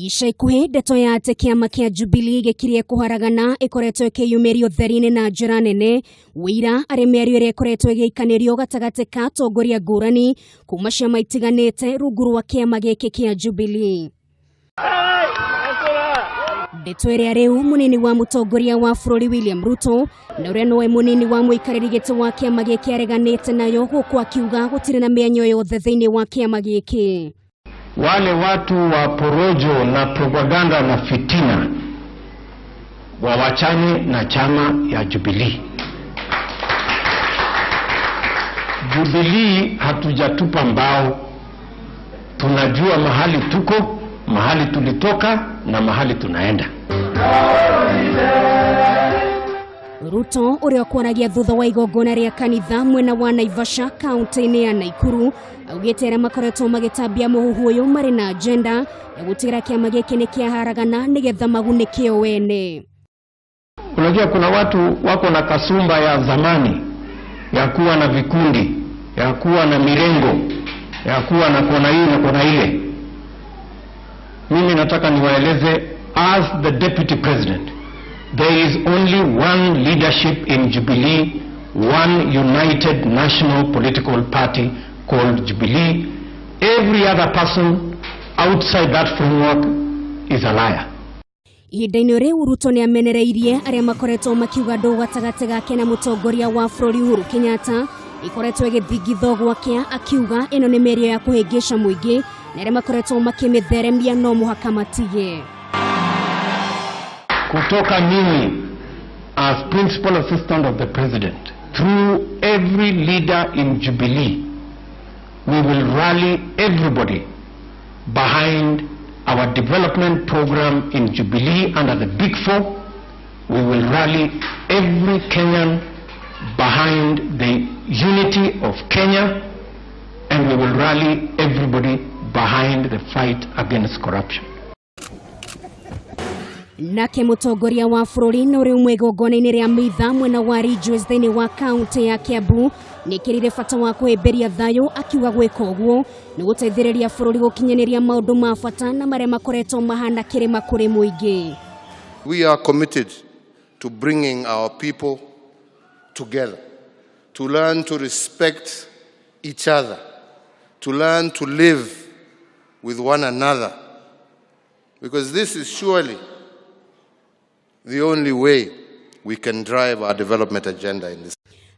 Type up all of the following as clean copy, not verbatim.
Ica ikuhi ndeto ya ati kiama kia Jubilee gikirie kuharagana ikoretwo ikiyumirio theri-ini na njira nene wira ari miario ire ikoretwo igiikanirio gatagati ka atongoria ngurani kuma ciama itiganite rungu rwa kiama giki kia Jubilee. Ndeto iria riu munini wa mutongoria wa bururi William Ruto na uria nowe munini wa muikariri giti wa kiama giki areganite nayo guku akiuga gutire na mienyo yothe thiini wa kiama giki. Wale watu wa porojo na propaganda na fitina wawachane na chama ya Jubilee. Jubilee hatujatupa mbao. Tunajua mahali tuko, mahali tulitoka na mahali tunaenda. Ruto uria kwaragia thutha wa igongona ria kanitha mwena wa Naivasha kaunti-ini ya Nakuru augite aria makoretwo magitambia muhuhu uyu mari na agenda ya gutira kiama giki ni kiaharagana nigetha magunike o wene. Unajua kuna watu wako na kasumba ya zamani ya kuwa na vikundi, ya kuwa na mirengo, ya kuwa na kona hii na kona ile. Mimi nataka niwaeleze, as the deputy president, there is only one leadership in Jubilee, one united national political party called Jubilee. Every other person outside that framework is a liar. Ihinda-ini riu Ruto ni amenereirie aria makoretwo makiuga ndũ gatagati gake na mutongoria wa bururi Uhuru Kenyatta ikoretwo igithingitho gwake, akiuga ino ni mĩario ya kuhingica muingi na aria makoretwo makimitheremia no muhaka matige. Kutoka mimi as principal assistant of the president, through every leader in Jubilee, we will rally everybody behind our development program in Jubilee under the Big Four. We will rally every Kenyan behind the unity of Kenya, and we will rally everybody behind the fight against corruption. Nake mutongoria wa bururi no riu mwigongona-ini ria mitha mwena wa Ridgeways thiini wa kaunti ya Kiambu nikirire bata wa kuhimberia thayu, akiuga gwika uguo ni guteithiriria bururi gukinyaniria maundu ma bata na maria makoretwo mahana kirima kuri muingi. We are committed to bringing our people together, to learn to respect each other, to learn to live with one another, because this is surely the only way we can drive our development agenda in this.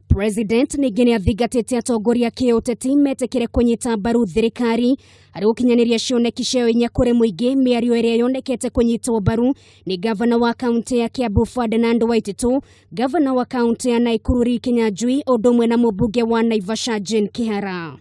President nigene athigatite atongoria kiuteti metekire kunyita mbaru thirikari ari gukinyaniria cioneki cio inya kuri muingi. Miario iria yonekete kunyitwo mbaru ni gavana wa kaunti ya Kiambu Ferdinand Waititu, gavana wa kaunti ya Nakuru Kinyanjui, odumwe na mubunge wa Naivasha Jane Kihara.